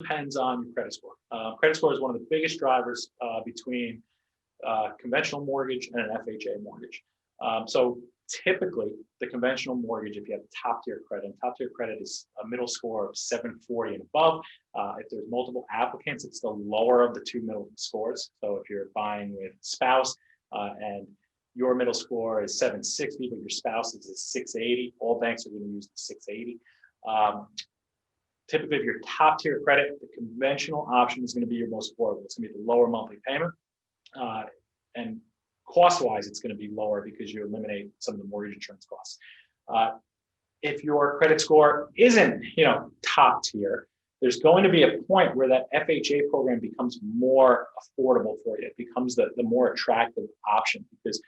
Depends on your credit score. Credit score is one of the biggest drivers between conventional mortgage and an FHA mortgage. So typically, the conventional mortgage, if you have top tier credit, and top tier credit is a middle score of 740 and above. If there's multiple applicants, it's the lower of the two middle scores. So if you're buying with spouse and your middle score is 760, but your spouse is a 680, all banks are going to use the 680. Typically, if you're top tier credit, the conventional option is going to be your most affordable. It's going to be the lower monthly payment. And cost-wise, it's going to be lower because you eliminate some of the mortgage insurance costs. If your credit score isn't, top tier, there's going to be a point where that FHA program becomes more affordable for you. It becomes the more attractive option because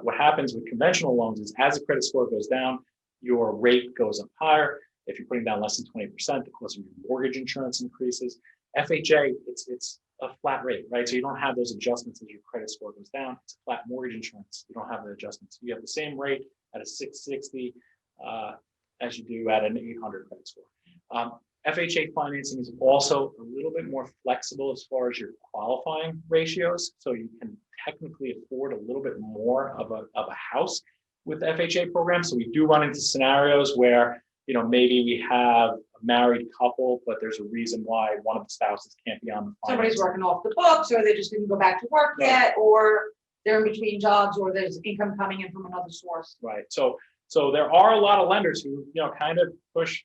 what happens with conventional loans is as the credit score goes down, your rate goes up higher. If you're putting down less than 20%, the cost of your mortgage insurance increases. FHA, it's a flat rate, right? So you don't have those adjustments as your credit score goes down. It's a flat mortgage insurance. You don't have the adjustments. You have the same rate at a 660 as you do at an 800 credit score. FHA financing is also a little bit more flexible as far as your qualifying ratios. So you can technically afford a little bit more of a house with the FHA program. So we do run into scenarios where maybe we have a married couple, but there's a reason why one of the spouses can't be on the finance. Somebody's working off the books, or they just didn't go back to work yet, or they're in between jobs, or there's income coming in from another source. Right. So there are a lot of lenders who, kind of push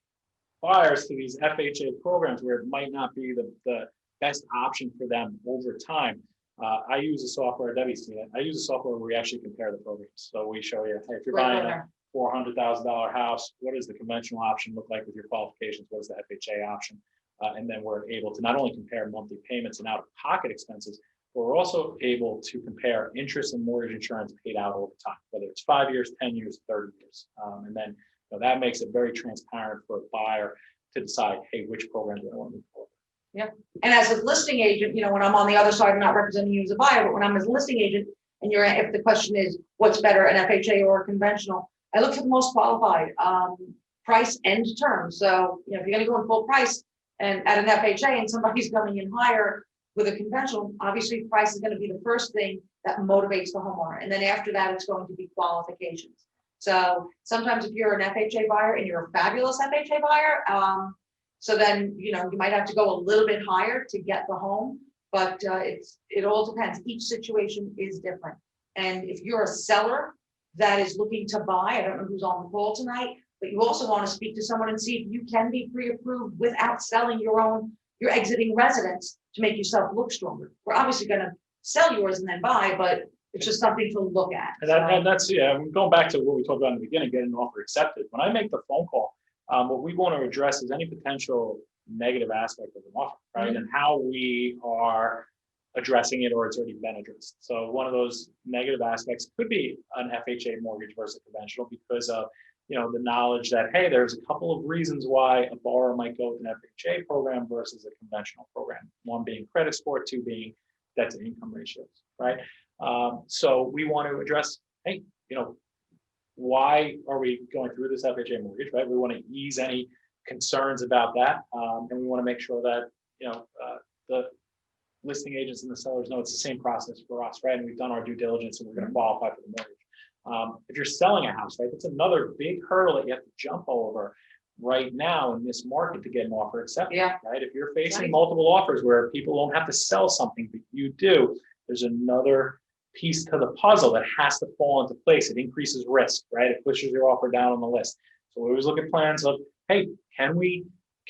buyers to these FHA programs where it might not be the best option for them over time. I use a software, Debbie's seen it. I use a software where we actually compare the programs. So we show you, hey, if you're buying a $400,000 house, what does the conventional option look like with your qualifications? What is the FHA option? And then we're able to not only compare monthly payments and out-of-pocket expenses, but we're also able to compare interest and mortgage insurance paid out over time, whether it's 5 years, 10 years, 30 years. And then that makes it very transparent for a buyer to decide, hey, which program do I want to move forward? Yeah. And as a listing agent, when I'm on the other side, I'm not representing you as a buyer, but when I'm as a listing agent, and if the question is what's better, an FHA or a conventional, I look for the most qualified, price and term. So, if you're going to go in full price and at an FHA and somebody's coming in higher with a conventional, obviously price is going to be the first thing that motivates the homeowner. And then after that, it's going to be qualifications. So sometimes if you're an FHA buyer and you're a fabulous FHA buyer, so then, you might have to go a little bit higher to get the home, but it all depends. Each situation is different. And if you're a seller that is looking to buy, I don't know who's on the call tonight, but you also want to speak to someone and see if you can be pre-approved without selling your exiting residence to make yourself look stronger. We're obviously going to sell yours and then buy, but it's just something to look at. And that's, going back to what we talked about in the beginning, getting an offer accepted. When I make the phone call, what we want to address is any potential negative aspect of an offer, right? Mm-hmm. And how we are addressing it, or it's already been addressed. So one of those negative aspects could be an FHA mortgage versus conventional because of, the knowledge that, hey, there's a couple of reasons why a borrower might go with an FHA program versus a conventional program. One being credit score, two being debt to income ratios, right? So we want to address, hey, why are we going through this FHA mortgage, right? We want to ease any concerns about that. And we want to make sure that, the listing agents and the sellers know it's the same process for us, right? And we've done our due diligence and we're going to qualify for the mortgage. If you're selling a house, right, that's another big hurdle that you have to jump over right now in this market to get an offer accepted, right? If you're facing multiple offers where people don't have to sell something, but you do, there's another piece to the puzzle that has to fall into place. It increases risk, right? It pushes your offer down on the list. So we always look at plans of, hey, can we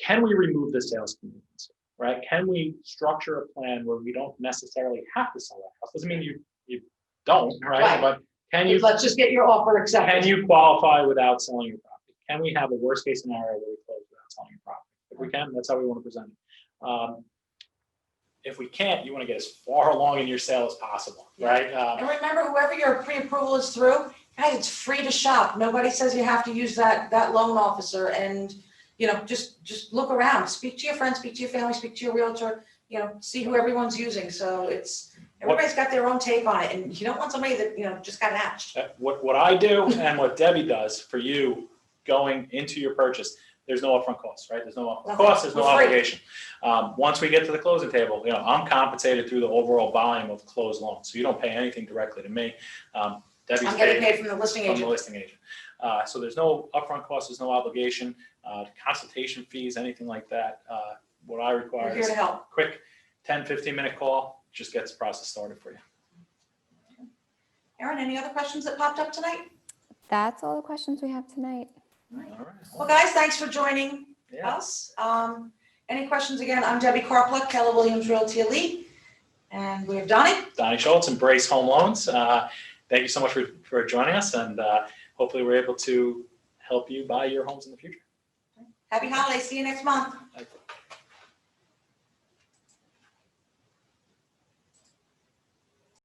remove the sales contingency, right? Can we structure a plan where we don't necessarily have to sell that house? Doesn't mean you don't, right? But can you? Let's just get your offer accepted. Can you qualify without selling your property? Can we have a worst case scenario where we close without selling your property? If we can, that's how we want to present it. If we can't, you want to get as far along in your sale as possible, right? And remember, whoever your pre-approval is through, guys, it's free to shop. Nobody says you have to use that loan officer, and just look around, speak to your friends, speak to your family, speak to your realtor, see who everyone's using. So everybody's got their own take on it, and you don't want somebody that just got hatched. What I do and what Debbie does for you going into your purchase, there's no upfront costs, right? There's no upfront Nothing. costs, there's no For free. obligation. Once we get to the closing table, I'm compensated through the overall volume of closed loans, so you don't pay anything directly to me. Debbie's I'm getting paid from the listing from the agent. listing agent. So there's no upfront cost, there's no obligation, consultation fees, anything like that. What I We're require here is to a help. quick 10, 15-minute call, just gets the process started for you. Erin, any other questions that popped up tonight? That's all the questions we have tonight. All right. Well, guys, thanks for joining Yeah. us. Any questions again? I'm Debbie Carpluck, Keller Williams Realty Elite, and we have Donnie. Donnie Schultz, Embrace Home Loans. Thank you so much for joining us, and hopefully we're able to help you buy your homes in the future. Happy holidays. See you next month. Thank you.